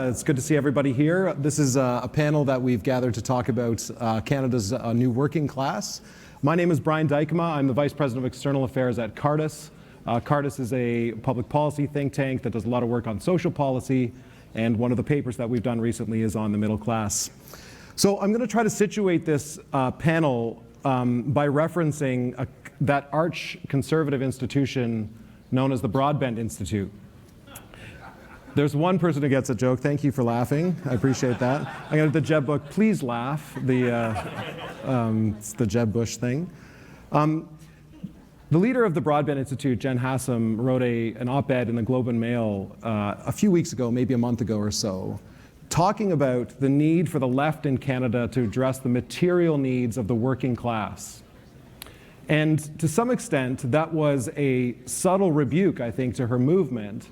It's good to see everybody here. This is a panel that we've gathered to talk about Canada's new working class. My name is Brian Dykema. I'm the Vice President of External Affairs at Cardis. Cardis is a public policy think tank that does a lot of work on social policy, and one of the papers that we've done recently is on the middle class. So I'm going to try to situate this panel by referencing that arch conservative institution known as the Broadbent Institute. There's one person who gets a joke. Thank you for laughing. I appreciate that. I'm going to the Jeb book. Please laugh. It's the Jeb Bush thing. The leader of the Broadbent Institute, Jen Hassam, wrote an op-ed in the Globe and Mail a few weeks ago, maybe a month ago or so, talking about the need for the left in Canada to address the material needs of the working class. And to some extent, that was a subtle rebuke, I think, to her movement,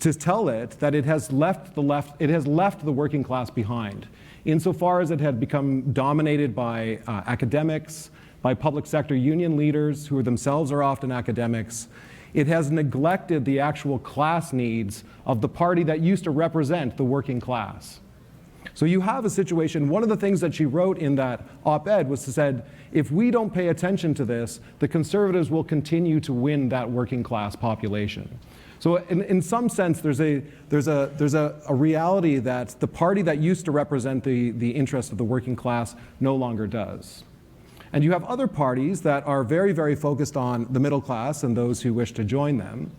to tell it that it has left the working class behind, insofar as it had become dominated by academics, by public sector union leaders who themselves are often academics. It has neglected the actual class needs of the party that used to represent the working class. So you have a situation, one of the things that she wrote in that op-ed was to said, if we don't pay attention to this, the Conservatives will continue to win that working class population. So in some sense, there's a reality that the party that used to represent the interest of the working class no longer does. And you have other parties that are very, very focused on the middle class and those who wish to join them.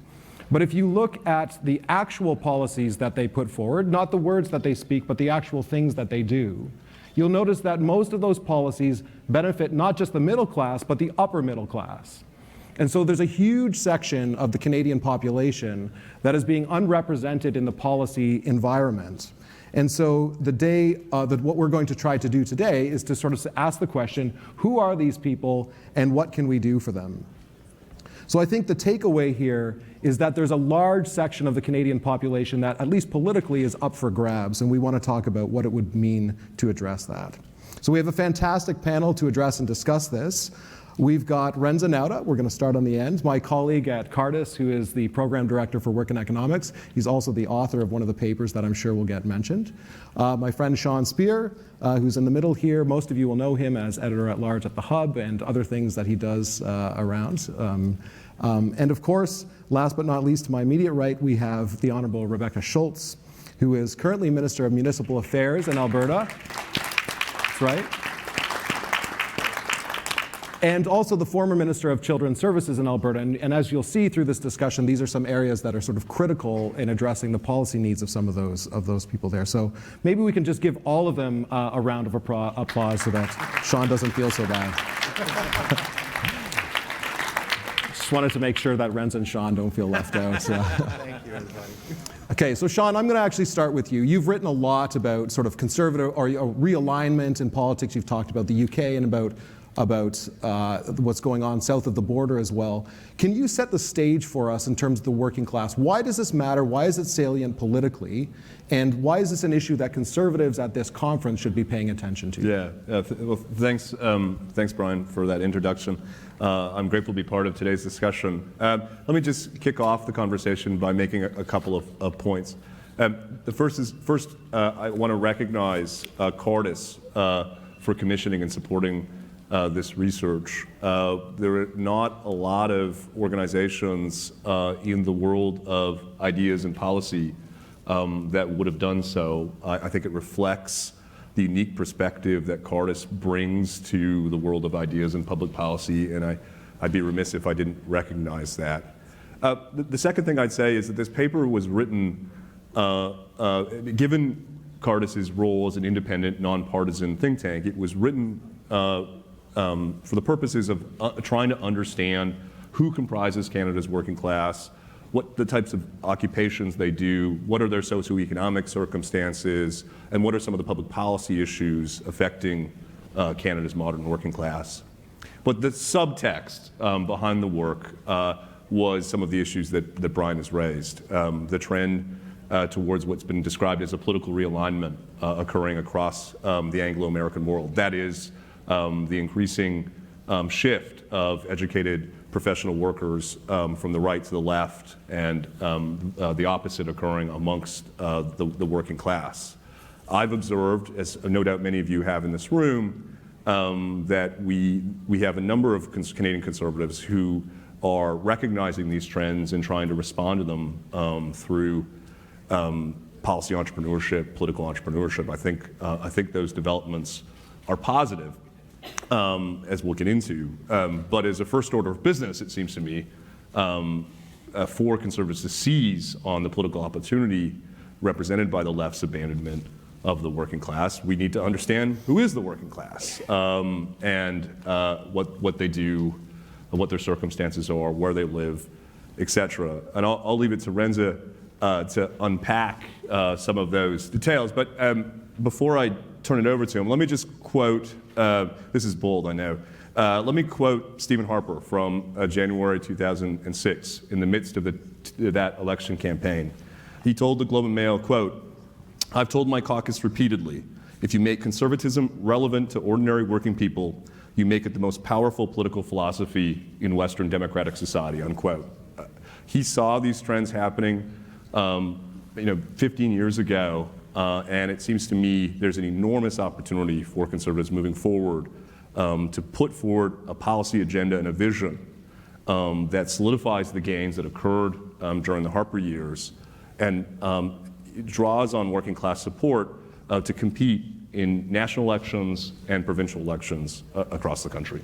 But if you look at the actual policies that they put forward, not the words that they speak, but the actual things that they do, you'll notice that most of those policies benefit not just the middle class, but the upper middle class. And so there's a huge section of the Canadian population that is being unrepresented in the policy environment. And so what we're going to try to do today is to sort of ask the question, who are these people and what can we do for them? So I think the takeaway here is that there's a large section of the Canadian population that, at least politically, is up for grabs, and we want to talk about what it would mean to address that. So we have a fantastic panel to address and discuss this. We've got Renza Nauta, we're going to start on the end, my colleague at Cardis, who is the Program Director for Work and Economics. He's also the author of one of the papers that I'm sure will get mentioned. My friend Sean Speer, who's in the middle here. Most of you will know him as Editor-at-Large at The Hub and other things that he does around. And of course, last but not least, to my immediate right, we have the Honourable Rebecca Schultz, who is currently Minister of Municipal Affairs in Alberta. That's right. And also the former Minister of Children's Services in Alberta. And as you'll see through this discussion, these are some areas that are sort of critical in addressing the policy needs of some of those people there. So maybe we can just give all of them a round of applause so that Sean doesn't feel so bad. Just wanted to make sure that Renz and Sean don't feel left out. So. Thank you, everybody. Okay, so Sean, I'm going to actually start with you. You've written a lot about sort of conservative or realignment in politics. You've talked about the UK and about what's going on south of the border as well. Can you set the stage for us in terms of the working class? Why does this matter? Why is it salient politically? And why is this an issue that Conservatives at this conference should be paying attention to? Yeah, well, thanks Brian, for that introduction. I'm grateful to be part of today's discussion. Let me just kick off the conversation by making a couple of points. The first, I want to recognize Cardis for commissioning and supporting this research. There are not a lot of organizations in the world of ideas and policy that would have done so. I think it reflects the unique perspective that Cardis brings to the world of ideas and public policy, and I'd be remiss if I didn't recognize that. The second thing I'd say is that this paper was written, given Cardis's role as an independent, nonpartisan think tank, it was written for the purposes of trying to understand who comprises Canada's working class, what the types of occupations they do, what are their socioeconomic circumstances, and what are some of the public policy issues affecting Canada's modern working class. But the subtext behind the work was some of the issues that Brian has raised. The trend towards what's been described as a political realignment occurring across the Anglo-American world. That is, the increasing shift of educated professional workers from the right to the left, and the opposite occurring amongst the working class. I've observed, as no doubt many of you have in this room, that we have a number of Canadian Conservatives who are recognizing these trends and trying to respond to them through policy entrepreneurship, political entrepreneurship. I think those developments are positive, as we'll get into. But as a first order of business, it seems to me, for Conservatives to seize on the political opportunity represented by the left's abandonment of the working class, we need to understand who is the working class, and what they do, what their circumstances are, where they live, etc. And I'll leave it to Renza to unpack some of those details. But before I turn it over to him, let me just quote, this is bold, I know. Let me quote Stephen Harper from January 2006, in the midst of that election campaign. He told the Globe and Mail, quote, "I've told my caucus repeatedly, if you make conservatism relevant to ordinary working people, you make it the most powerful political philosophy in Western democratic society," unquote. He saw these trends happening 15 years ago, and it seems to me there's an enormous opportunity for Conservatives moving forward to put forward a policy agenda and a vision that solidifies the gains that occurred during the Harper years, and draws on working class support to compete in national elections and provincial elections across the country.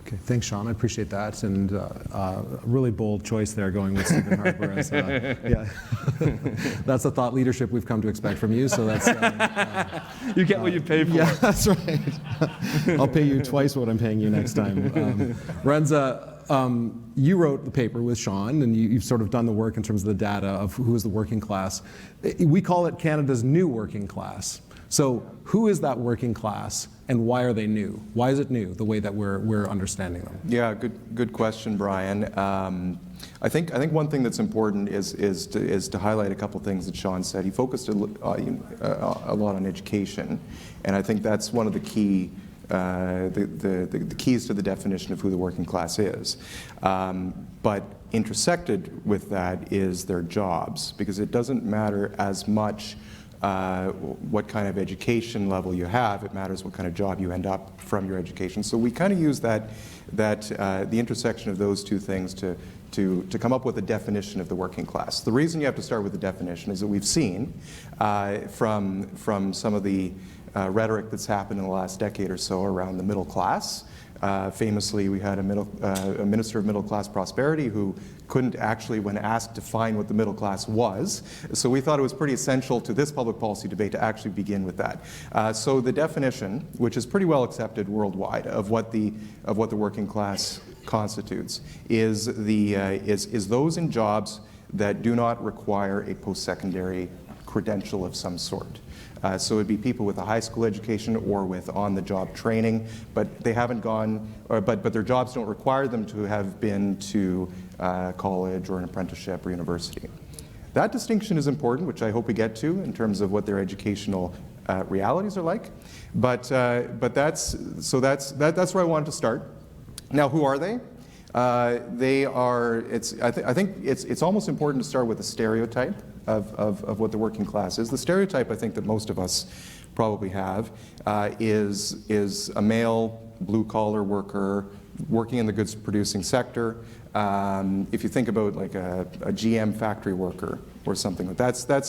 Okay, thanks, Sean. I appreciate that, and a really bold choice there, going with Stephen Harper. As, yeah, that's the thought leadership we've come to expect from you. So that's you get what you pay for. Yeah, that's right. I'll pay you twice what I'm paying you next time. Renza, you wrote the paper with Sean, and you've sort of done the work in terms of the data of who is the working class. We call it Canada's new working class. So who is that working class, and why are they new? Why is it new, the way that we're understanding them? Yeah, good question, Brian. I think one thing that's important is to highlight a couple things that Sean said. He focused a lot on education, and I think that's one of the key the keys to the definition of who the working class is. But intersected with that is their jobs, because it doesn't matter as much what kind of education level you have. It matters what kind of job you end up from your education. So we kind of use the intersection of those two things to come up with a definition of the working class. The reason you have to start with the definition is that we've seen from some of the rhetoric that's happened in the last decade or so around the middle class. Famously, we had a minister of middle class prosperity who couldn't actually, when asked, define what the middle class was. So we thought it was pretty essential to this public policy debate to actually begin with that. So the definition, which is pretty well accepted worldwide, of what the working class constitutes, is those in jobs that do not require a post-secondary credential of some sort. So it would be people with a high school education or with on-the-job training, but they haven't gone, but their jobs don't require them to have been to college or an apprenticeship or university. That distinction is important, which I hope we get to in terms of what their educational realities are like. But that's where I wanted to start. Now, who are they? They are. I think it's almost important to start with a stereotype of what the working class is. The stereotype I think that most of us probably have is a male blue-collar worker working in the goods-producing sector. If you think about like a GM factory worker or something,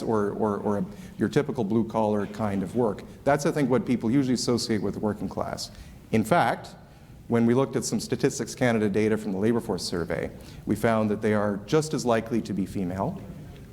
or your typical blue-collar kind of work, that's I think what people usually associate with the working class. In fact, when we looked at some Statistics Canada data from the Labour Force Survey, we found that they are just as likely to be female.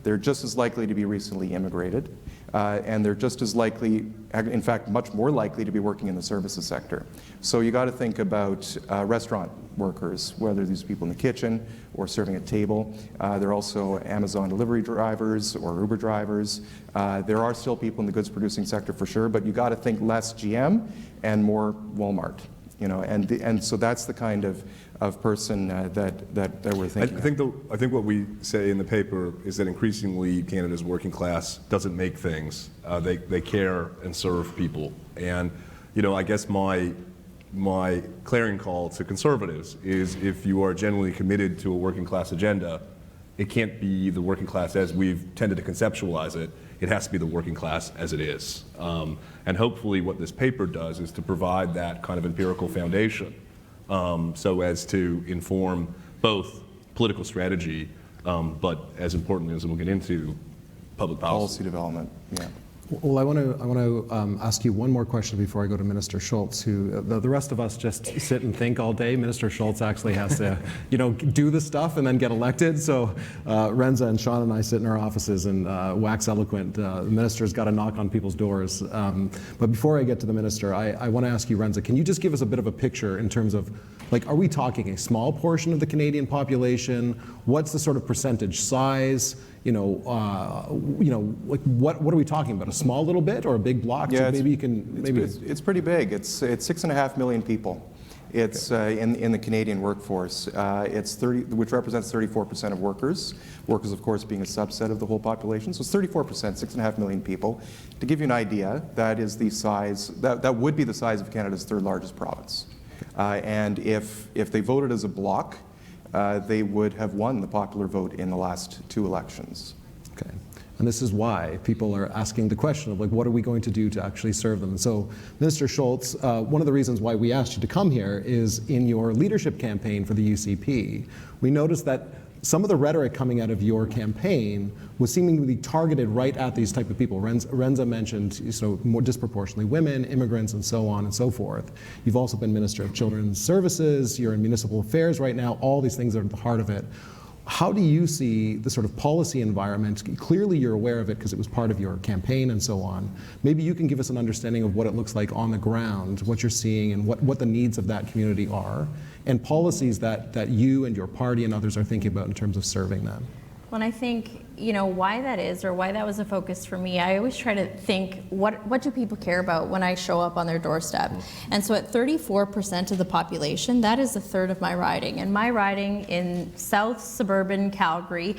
They're just as likely to be recently immigrated, and they're just as likely, in fact, much more likely to be working in the services sector. So you got to think about restaurant workers, whether these people in the kitchen or serving at table. There are also Amazon delivery drivers or Uber drivers. There are still people in the goods producing sector for sure, but you got to think less GM and more Walmart. And so that's the kind of person that we're thinking. I think what we say in the paper is that increasingly Canada's working class doesn't make things. They care and serve people. And I guess my my clarion call to conservatives is if you are genuinely committed to a working class agenda, it can't be the working class as we've tended to conceptualize it. It has to be the working class as it is. And hopefully what this paper does is to provide that kind of empirical foundation so as to inform both political strategy, but as importantly as we'll get into, public policy. Policy development, yeah. Well, I want to ask you one more question before I go to Minister Schultz, who the rest of us just sit and think all day. Minister Schultz actually has to, do the stuff and then get elected. So Renza and Sean and I sit in our offices and wax eloquent. The minister's got to knock on people's doors. But before I get to the minister, I want to ask you, Renza, can you just give us a bit of a picture in terms of, are we talking a small portion of the Canadian population? What's the sort of percentage size? What are we talking about? A small little bit or a big block? Yeah, so maybe you can. It's pretty big. It's 6.5 million people. It's in the Canadian workforce. It's 30, which represents 34% of workers. Workers, of course, being a subset of the whole population. So it's 34%, 6.5 million people. To give you an idea, that is the size. That would be the size of Canada's third largest province. And if they voted as a bloc, they would have won the popular vote in the last 2 elections. Okay. And this is why people are asking the question of, what are we going to do to actually serve them? And so, Minister Schultz, one of the reasons why we asked you to come here is in your leadership campaign for the UCP, we noticed that some of the rhetoric coming out of your campaign was seemingly targeted right at these type of people. Renza mentioned more disproportionately women, immigrants, and so on and so forth. You've also been Minister of Children's Services, you're in municipal affairs right now, all these things are at the heart of it. How do you see the sort of policy environment? Clearly you're aware of it because it was part of your campaign and so on. Maybe you can give us an understanding of what it looks like on the ground, what you're seeing and what the needs of that community are, and policies that you and your party and others are thinking about in terms of serving them. Well, I think, why that is or why that was a focus for me, I always try to think, what do people care about when I show up on their doorstep? And so at 34% of the population, that is a third of my riding. And my riding in South suburban Calgary,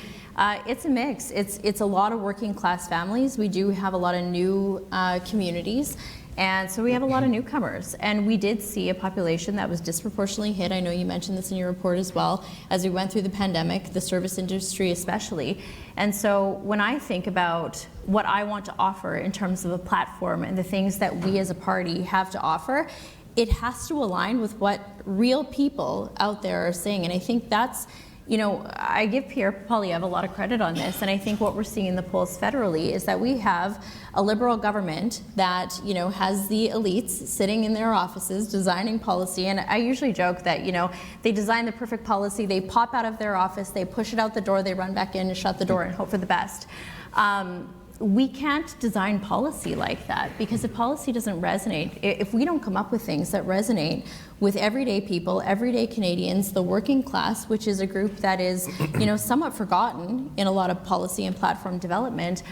it's a mix. It's a lot of working class families. We do have a lot of new communities. And so we have a lot of newcomers, and we did see a population that was disproportionately hit. I know you mentioned this in your report as well, as we went through the pandemic, the service industry especially. And so when I think about what I want to offer in terms of a platform and the things that we as a party have to offer, it has to align with what real people out there are saying. And I think that's, I give Pierre Poilievre a lot of credit on this, and I think what we're seeing in the polls federally is that we have a Liberal government that, has the elites sitting in their offices designing policy, and I usually joke that, they design the perfect policy, they pop out of their office, they push it out the door, they run back in and shut the door and hope for the best. We can't design policy like that, because if policy doesn't resonate, if we don't come up with things that resonate with everyday people, everyday Canadians, the working class, which is a group that is, somewhat forgotten in a lot of policy and platform development,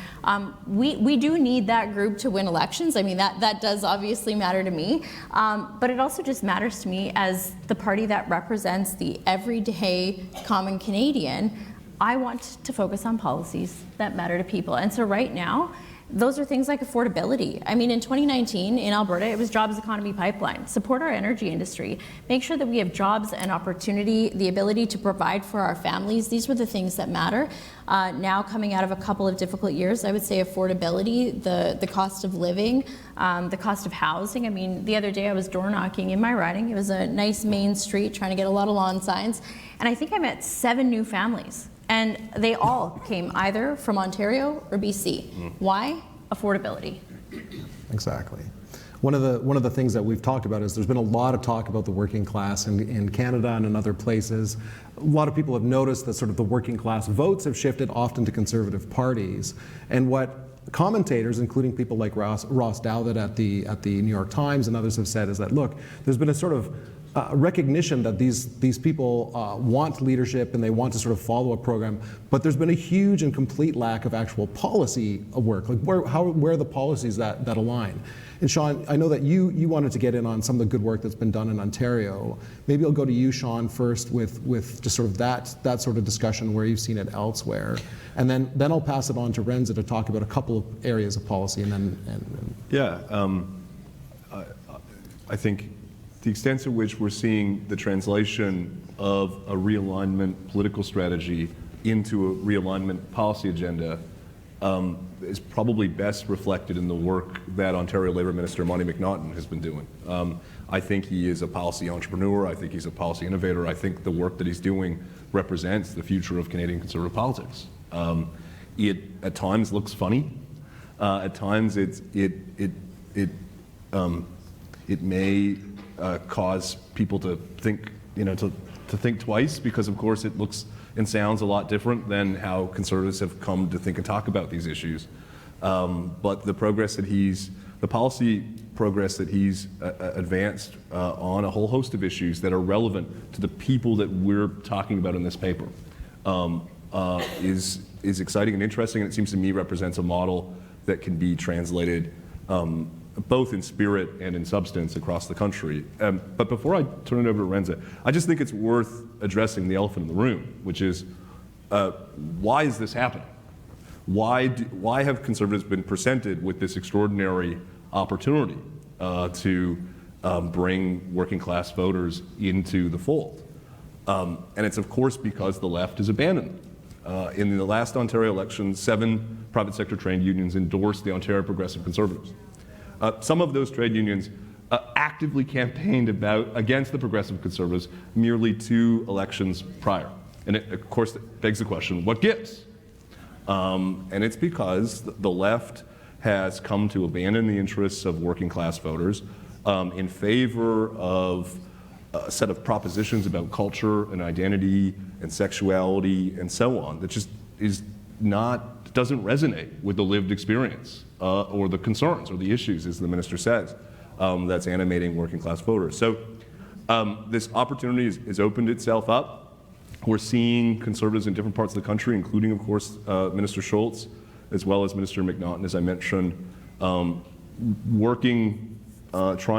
we do need that group to win elections. I mean, that does obviously matter to me, but it also just matters to me as the party that represents the everyday common Canadian. I want to focus on policies that matter to people. And so right now, those are things like affordability. I mean, in 2019 in Alberta, it was jobs economy pipeline. Support our energy industry. Make sure that we have jobs and opportunity, the ability to provide for our families. These were the things that matter. Now coming out of a couple of difficult years, I would say affordability, the cost of living, the cost of housing. I mean, the other day I was door knocking in my riding. It was a nice main street trying to get a lot of lawn signs. And I think I met 7 new families. And they all came either from Ontario or BC. Why? Affordability. Exactly. One of the things that we've talked about is there's been a lot of talk about the working class in Canada and in other places. A lot of people have noticed that sort of the working class votes have shifted often to Conservative parties. And what commentators, including people like Ross Dowlett at the New York Times and others have said is that, look, there's been a sort of recognition that these people want leadership and they want to sort of follow a program, but there's been a huge and complete lack of actual policy work. Like where are the policies that align? And Sean, I know that you wanted to get in on some of the good work that's been done in Ontario. Maybe I'll go to you, Sean, first with just sort of that sort of discussion where you've seen it elsewhere, and then I'll pass it on to Renza to talk about a couple of areas of policy, and then. Yeah, I think the extent to which we're seeing the translation of a realignment political strategy into a realignment policy agenda is probably best reflected in the work that Ontario Labour Minister Monty McNaughton has been doing. I think he is a policy entrepreneur. I think he's a policy innovator. I think the work that he's doing represents the future of Canadian Conservative politics. It at times looks funny. At times it may cause people to think, to think twice, because of course it looks and sounds a lot different than how Conservatives have come to think and talk about these issues. But the policy progress that he's advanced on a whole host of issues that are relevant to the people that we're talking about in this paper is exciting and interesting, and it seems to me represents a model that can be translated both in spirit and in substance across the country. But before I turn it over to Renza, I just think it's worth addressing the elephant in the room, which is why is this happening? Why have Conservatives been presented with this extraordinary opportunity to bring working class voters into the fold? And it's of course because the left has abandoned them. In the last Ontario election, 7 private sector trade unions endorsed the Ontario Progressive Conservatives. Some of those trade unions actively campaigned against the Progressive Conservatives merely 2 elections prior. And it, of course, begs the question, what gives? And it's because the left has come to abandon the interests of working class voters in favor of a set of propositions about culture and identity and sexuality and so on that just doesn't resonate with the lived experience or the concerns or the issues, as the minister says, that's animating working class voters. So this opportunity has opened itself up. We're seeing Conservatives in different parts of the country, including, of course, Minister Schultz, as well as Minister McNaughton, as I mentioned, trying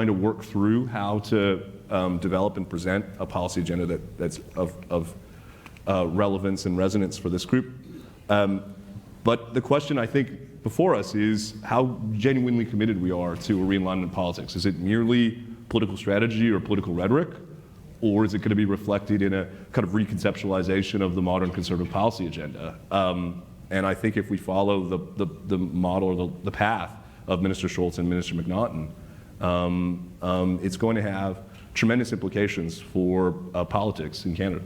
to work through how to develop and present a policy agenda that's of relevance and resonance for this group. But the question I think before us is how genuinely committed we are to a realignment of politics. Is it merely political strategy or political rhetoric? Or is it going to be reflected in a kind of reconceptualization of the modern Conservative policy agenda? And I think if we follow the model or the path of Minister Schultz and Minister McNaughton, it's going to have tremendous implications for politics in Canada.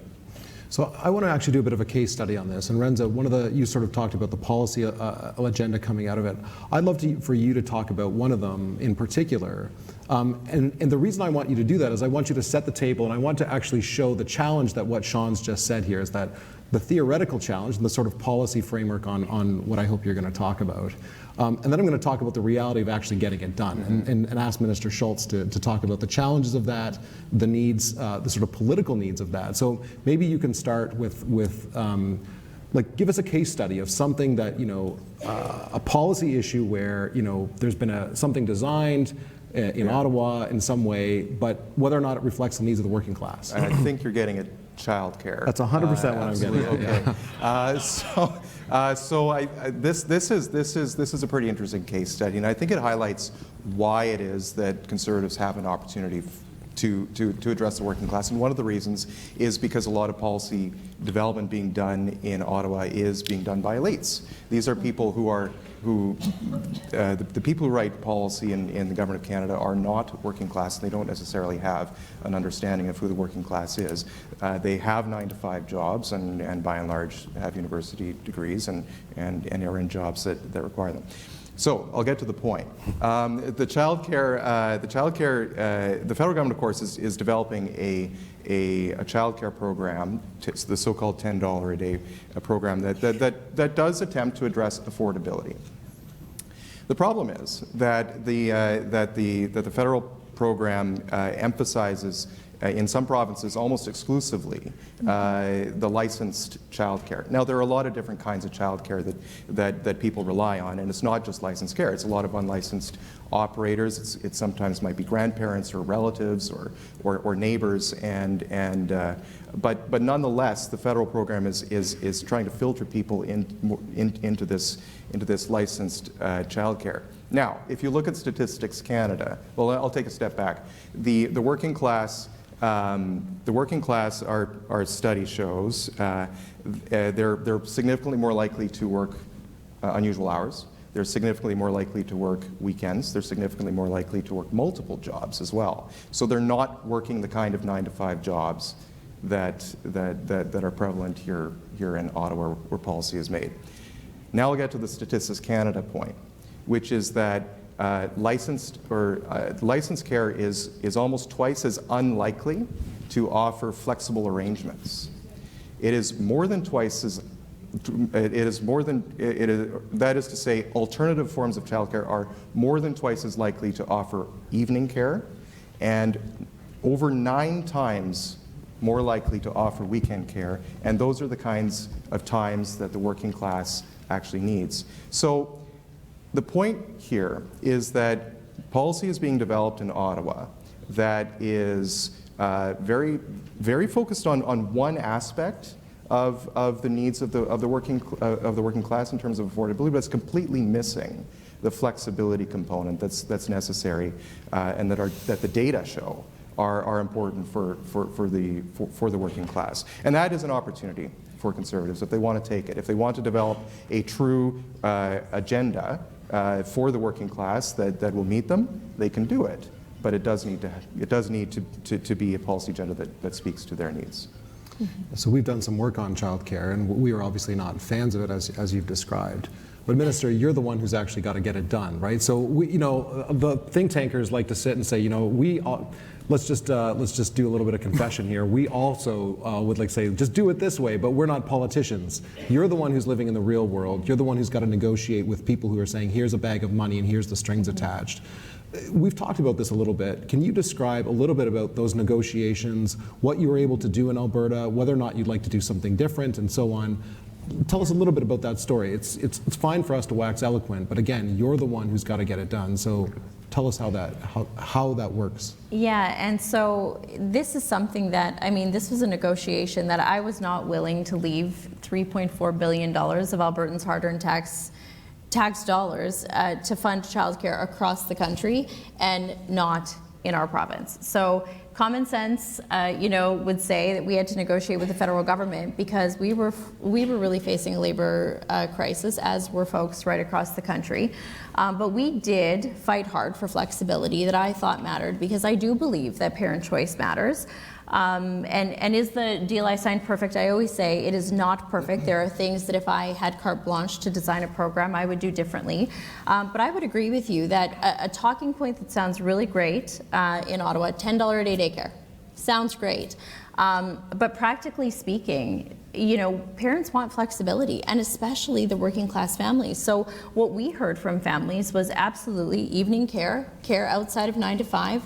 So I want to actually do a bit of a case study on this. And Renza, you sort of talked about the policy agenda coming out of it. I'd love for you to talk about one of them in particular. And the reason I want you to do that is I want you to set the table, and I want to actually show the challenge that what Sean's just said here is that the theoretical challenge and the sort of policy framework on what I hope you're going to talk about. And then I'm going to talk about the reality of actually getting it done and ask Minister Schultz to talk about the challenges of that, the needs, the sort of political needs of that. So maybe you can start with like give us a case study of something that, a policy issue where, there's been something designed in Ottawa in some way, but whether or not it reflects the needs of the working class. And I think you're getting at childcare. That's 100% what I'm getting at. Okay. This is a pretty interesting case study, and I think it highlights why it is that Conservatives have an opportunity to address the working class. And one of the reasons is because a lot of policy development being done in Ottawa is being done by elites. These are people the people who write policy in the Government of Canada are not working class. They don't necessarily have an understanding of who the working class is. They have 9-to-5 jobs and by and large have university degrees and are in jobs that require them. So I'll get to the point. The federal government, of course, is developing a child care program, the so-called $10 a day program that does attempt to address affordability. The problem is that the federal program emphasizes in some provinces almost exclusively the licensed childcare. Now there are a lot of different kinds of childcare that people rely on, and it's not just licensed care. It's a lot of unlicensed operators. It sometimes might be grandparents or relatives or neighbors, but nonetheless the federal program is trying to filter people into this licensed childcare. Now, if you look at Statistics Canada, well, I'll take a step back. The working class, our study shows, they're significantly more likely to work unusual hours. They're significantly more likely to work weekends. They're significantly more likely to work multiple jobs as well. So they're not working the kind of 9-to-5 jobs that are prevalent here in Ottawa, where policy is made. Now we'll get to the Statistics Canada point, which is that licensed care is almost twice as unlikely to offer flexible arrangements. It is more than twice as that is to say, alternative forms of childcare are more than twice as likely to offer evening care and over 9 times more likely to offer weekend care, and those are the kinds of times that the working class actually needs. So the point here is that policy is being developed in Ottawa that is very, very focused on one aspect of the needs of the working class in terms of affordability, but it's completely missing the flexibility component that's necessary and that the data show are important for the working class. And that is an opportunity for Conservatives if they want to take it. If they want to develop a true agenda for the working class that will meet them, they can do it. But it does need to be a policy agenda that speaks to their needs. So we've done some work on childcare, and we are obviously not fans of it as you've described. But Minister, you're the one who's actually got to get it done, right? So the think tankers like to sit and say, let's just do a little bit of confession here. We also would like to say, just do it this way, but we're not politicians. You're the one who's living in the real world. You're the one who's got to negotiate with people who are saying, here's a bag of money and here's the strings attached. We've talked about this a little bit. Can you describe a little bit about those negotiations, what you were able to do in Alberta, whether or not you'd like to do something different, and so on? Tell us a little bit about that story. It's fine for us to wax eloquent, but again, you're the one who's got to get it done. So tell us how that works. Yeah, and so this is something that, this was a negotiation that I was not willing to leave $3.4 billion of Albertans' hard-earned tax dollars to fund childcare across the country and not in our province. So common sense, would say that we had to negotiate with the federal government because we were really facing a labor crisis, as were folks right across the country. But we did fight hard for flexibility that I thought mattered, because I do believe that parent choice matters. And is the deal I signed perfect? I always say it is not perfect. There are things that if I had carte blanche to design a program, I would do differently. But I would agree with you that a talking point that sounds really great in Ottawa, $10 a day daycare, sounds great. But practically speaking, parents want flexibility, and especially the working class families. So what we heard from families was absolutely evening care outside of 9 to 5,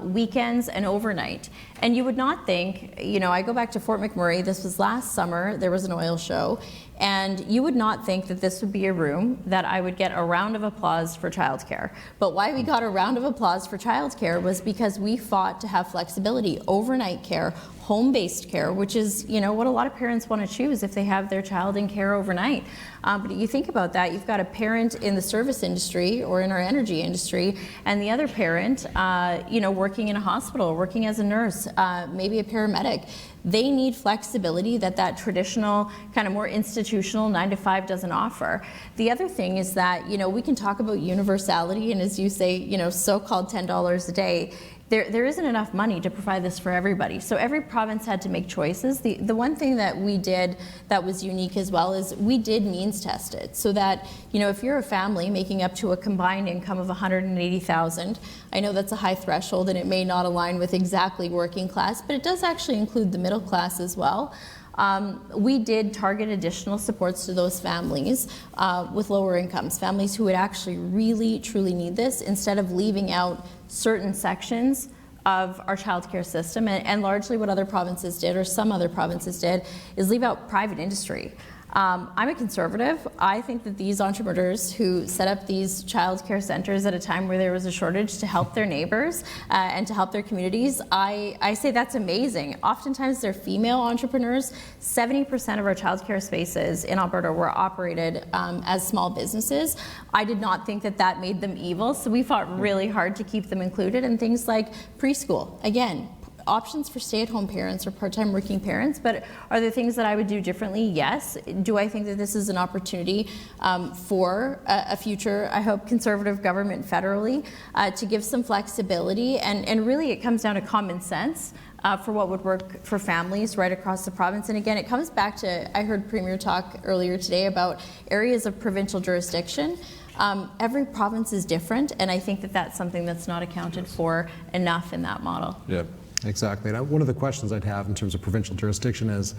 weekends and overnight. And you would not think, I go back to Fort McMurray, this was last summer, there was an oil show, and you would not think that this would be a room that I would get a round of applause for childcare. But why we got a round of applause for childcare was because we fought to have flexibility, overnight care, home-based care, which is, what a lot of parents want to choose if they have their child in care overnight. But you think about that, you've got a parent in the service industry or in our energy industry, and the other parent, working in a hospital, working as a nurse, maybe a paramedic. They need flexibility that traditional, kind of more institutional 9 to 5 doesn't offer. The other thing is that, we can talk about universality, and as you say, so-called $10 a day. There isn't enough money to provide this for everybody. So every province had to make choices. The one thing that we did that was unique as well is we did means test it, so that, if you're a family making up to a combined income of $180,000, I know that's a high threshold and it may not align with exactly working class, but it does actually include the middle class as well. We did target additional supports to those families with lower incomes, families who would actually really, truly need this, instead of leaving out certain sections of our childcare system. And largely what other provinces did, or some other provinces did, is leave out private industry. I'm a conservative. I think that these entrepreneurs who set up these child care centers at a time where there was a shortage to help their neighbors and to help their communities, I say that's amazing. Oftentimes they're female entrepreneurs. 70% of our child care spaces in Alberta were operated as small businesses. I did not think that that made them evil, so we fought really hard to keep them included. And things like preschool, again, options for stay-at-home parents or part-time working parents, but are there things that I would do differently? Yes. Do I think that this is an opportunity for a future, I hope, conservative government federally to give some flexibility? And really it comes down to common sense for what would work for families right across the province. And again, it comes back to, I heard Premier talk earlier today about areas of provincial jurisdiction. Every province is different, and I think that that's something that's not accounted for enough in that model. Yeah. Exactly. And one of the questions I'd have in terms of provincial jurisdiction is,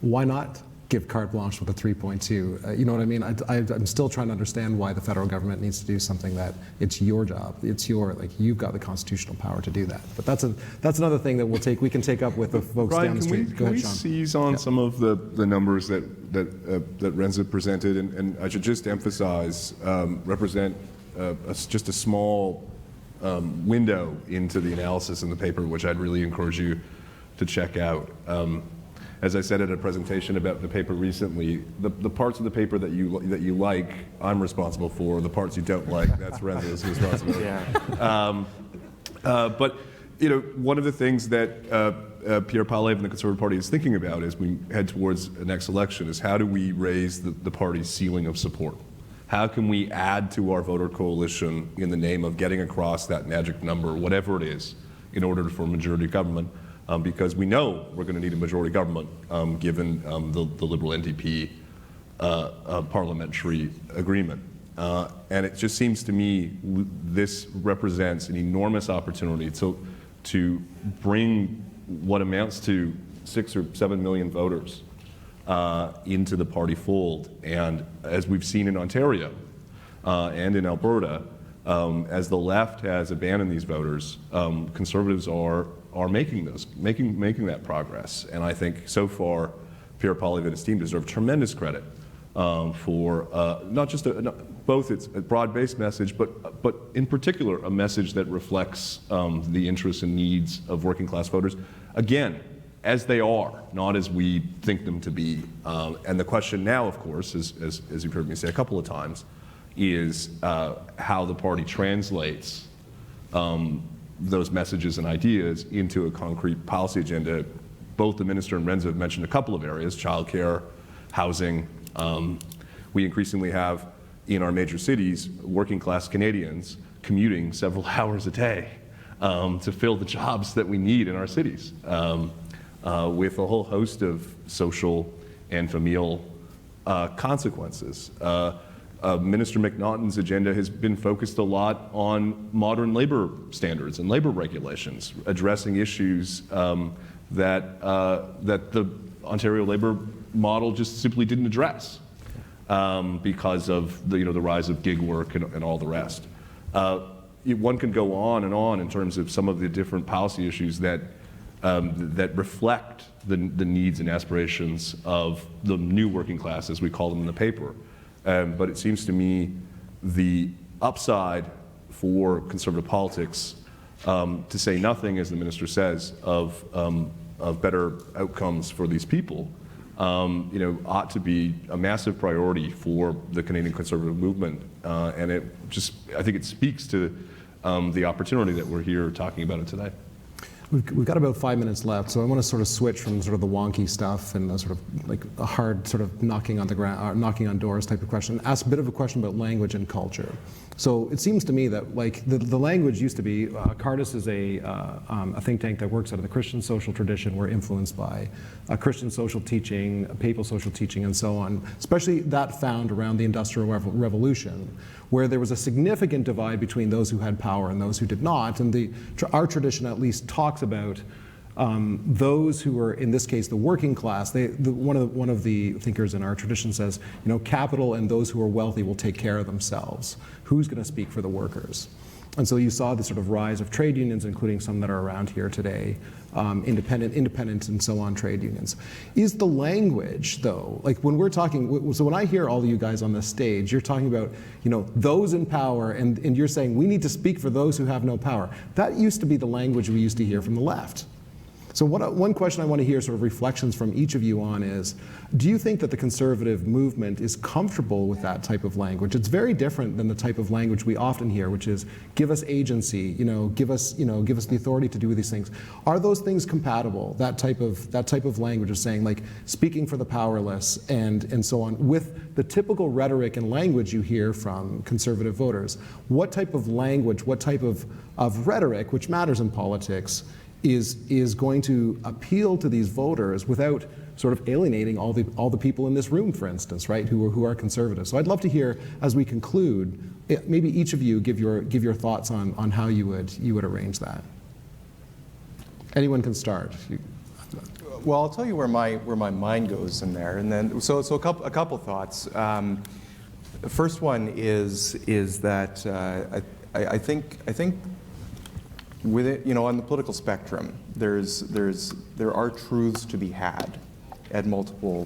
why not give carte blanche with a 3.2? You know what I mean? I'm still trying to understand why the federal government needs to do something that it's your job. It's you've got the constitutional power to do that. But that's another thing that we can take up with the folks Brian, down the street. Go can ahead, we Sean. seize on some of the numbers that Renza presented, and I should just emphasize, represent just a small window into the analysis in the paper, which I'd really encourage you to check out. As I said at a presentation about the paper recently, the parts of the paper that you like, I'm responsible for. The parts you don't like, that's Renza's responsibility. Yeah. But one of the things that Pierre Poilievre and the Conservative Party is thinking about as we head towards the next election is, how do we raise the party's ceiling of support? How can we add to our voter coalition in the name of getting across that magic number, whatever it is, in order for majority government? Because we know we're going to need a majority government given the Liberal NDP parliamentary agreement. And it just seems to me this represents an enormous opportunity to bring what amounts to 6 or 7 million voters into the party fold. And as we've seen in Ontario and in Alberta, as the left has abandoned these voters, Conservatives are making that progress. And I think so far, Pierre Poilievre and his team deserve tremendous credit for not just both its a broad-based message, but in particular a message that reflects the interests and needs of working-class voters. Again, as they are, not as we think them to be. And the question now, of course, as you've heard me say a couple of times, is how the party translates those messages and ideas into a concrete policy agenda. Both the minister and Renza have mentioned a couple of areas: childcare, housing. We increasingly have in our major cities working-class Canadians commuting several hours a day to fill the jobs that we need in our cities, with a whole host of social and familial consequences. Minister McNaughton's agenda has been focused a lot on modern labor standards and labor regulations, addressing issues that the Ontario labor model just simply didn't address because of the rise of gig work and all the rest. One could go on and on in terms of some of the different policy issues that reflect the needs and aspirations of the new working class, as we call them in the paper. But it seems to me the upside for Conservative politics, to say nothing, as the minister says, of better outcomes for these people, ought to be a massive priority for the Canadian Conservative movement. And I think it speaks to the opportunity that we're here talking about it today. We've got about 5 minutes left, so I want to sort of switch from sort of the wonky stuff and the sort of like a hard sort of knocking on the ground, knocking on doors type of question. Ask a bit of a question about language and culture. So it seems to me that like the language used to be, Cardis is a think tank that works out of the Christian social tradition. We're influenced by Christian social teaching, papal social teaching, and so on. Especially that found around the Industrial Revolution, where there was a significant divide between those who had power and those who did not. And our tradition at least talks about those who are, in this case, the working class. One of the thinkers in our tradition says, capital and those who are wealthy will take care of themselves. Who's going to speak for the workers? And so you saw the sort of rise of trade unions, including some that are around here today, independent and so on trade unions. Is the language, though, like when we're talking, so when I hear all of you guys on this stage, you're talking about, those in power, and you're saying we need to speak for those who have no power. That used to be the language we used to hear from the left. So one question I want to hear sort of reflections from each of you on is, do you think that the conservative movement is comfortable with that type of language? It's very different than the type of language we often hear, which is give us agency, give us the authority to do these things. Are those things compatible? That type of language of saying, like, speaking for the powerless and so on, with the typical rhetoric and language you hear from conservative voters. What type of language, what type of rhetoric, which matters in politics, is going to appeal to these voters without sort of alienating all the people in this room, for instance, right, who are conservative. So I'd love to hear, as we conclude, maybe each of you give your thoughts on how you would arrange that. Anyone can start. Well, I'll tell you where my mind goes in there, and then so a couple thoughts. The first one is that I think with it, on the political spectrum, there are truths to be had at multiple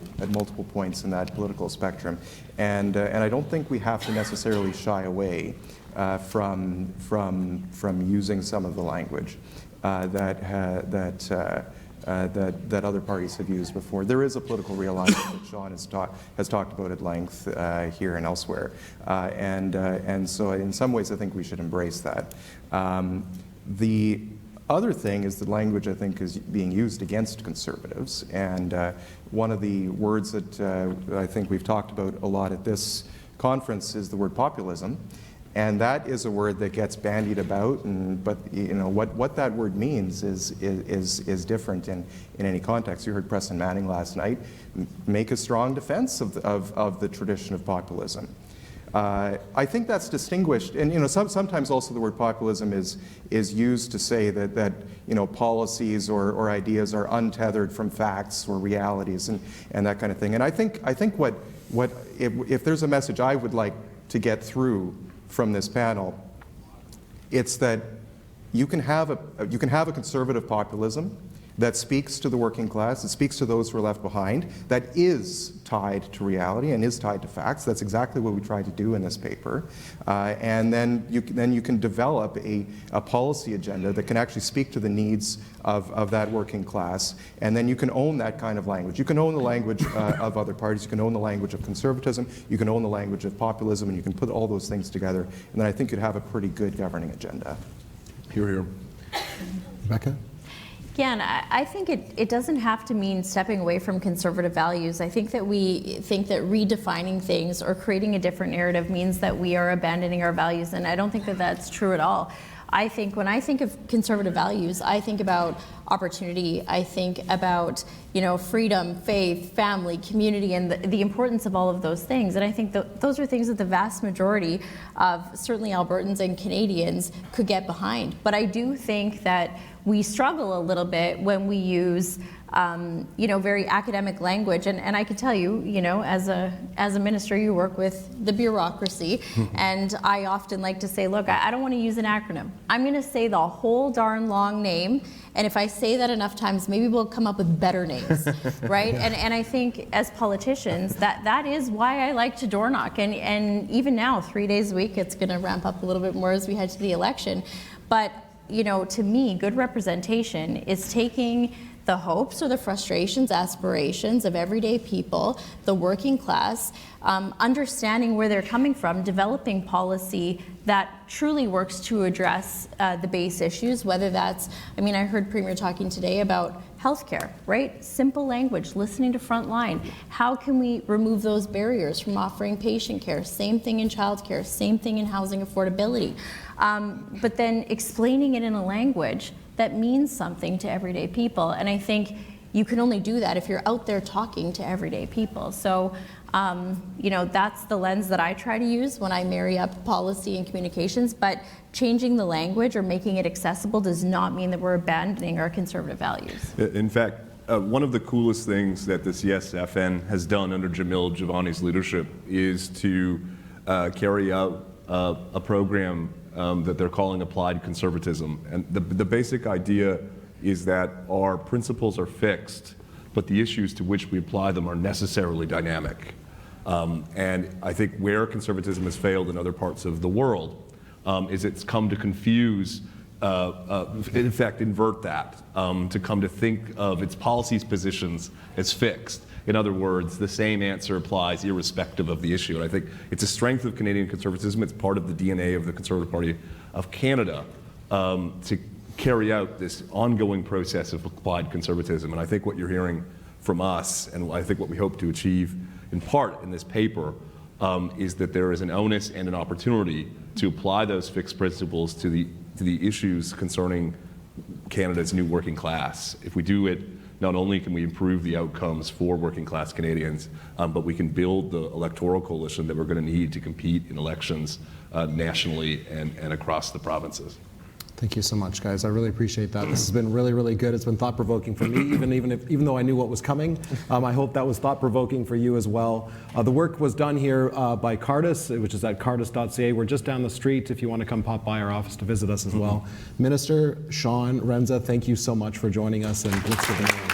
points in that political spectrum, and I don't think we have to necessarily shy away from using some of the language that other parties have used before. There is a political realignment that Sean has talked about at length here and elsewhere, and so in some ways I think we should embrace that. The other thing is the language I think is being used against conservatives, and one of the words that I think we've talked about a lot at this conference is the word populism, and that is a word that gets bandied about, but what that word means is different in any context. You heard Preston Manning last night make a strong defense of the tradition of populism. I think that's distinguished, and sometimes also the word populism is used to say that policies or ideas are untethered from facts or realities and that kind of thing. And I think what if there's a message I would like to get through from this panel, it's that you can have a conservative populism that speaks to the working class, that speaks to those who are left behind, that is tied to reality and is tied to facts. That's exactly what we try to do in this paper. And then you can develop a policy agenda that can actually speak to the needs of that working class, and then you can own that kind of language. You can own the language of other parties, you can own the language of conservatism, you can own the language of populism, and you can put all those things together, and then I think you'd have a pretty good governing agenda. Hear, hear. Rebecca? Again, I think it doesn't have to mean stepping away from conservative values. I think that we think that redefining things or creating a different narrative means that we are abandoning our values, and I don't think that that's true at all. I think when I think of conservative values, I think about opportunity. I think about freedom, faith, family, community, and the importance of all of those things. And I think those are things that the vast majority of certainly Albertans and Canadians could get behind. But I do think that we struggle a little bit when we use very academic language, and I can tell you, as a minister, you work with the bureaucracy, and I often like to say, look, I don't want to use an acronym. I'm going to say the whole darn long name, and if I say that enough times, maybe we'll come up with better names, right? Yeah. And I think as politicians, that is why I like to door knock, and even now, 3 days a week, it's going to ramp up a little bit more as we head to the election, but to me, good representation is taking the hopes or the frustrations, aspirations of everyday people, the working class, understanding where they're coming from, developing policy that truly works to address the base issues, whether that's, I heard Premier talking today about healthcare, right? Simple language, listening to frontline. How can we remove those barriers from offering patient care? Same thing in childcare, same thing in housing affordability. But then explaining it in a language that means something to everyday people. And I think you can only do that if you're out there talking to everyday people. So, that's the lens that I try to use when I marry up policy and communications, but changing the language or making it accessible does not mean that we're abandoning our conservative values. In fact, one of the coolest things that the CSFN has done under Jamil Javani's leadership is to carry out a program that they're calling applied conservatism. And the basic idea is that our principles are fixed, but the issues to which we apply them are necessarily dynamic. And I think where conservatism has failed in other parts of the world is it's come to confuse, in fact, invert that, to come to think of its policies positions as fixed. In other words, the same answer applies irrespective of the issue. And I think it's a strength of Canadian conservatism. It's part of the DNA of the Conservative Party of Canada to carry out this ongoing process of applied conservatism. And I think what you're hearing from us, and I think what we hope to achieve in part in this paper, is that there is an onus and an opportunity to apply those fixed principles to the issues concerning Canada's new working class. If we do it, not only can we improve the outcomes for working class Canadians, but we can build the electoral coalition that we're going to need to compete in elections nationally and across the provinces. Thank you so much, guys. I really appreciate that. This has been really, really good. It's been thought-provoking for me, even though I knew what was coming. I hope that was thought-provoking for you as well. The work was done here by Cardis, which is at cardis.ca. We're just down the street if you want to come pop by our office to visit us as well. Minister Sean Renza, thank you so much for joining us, and let's give him a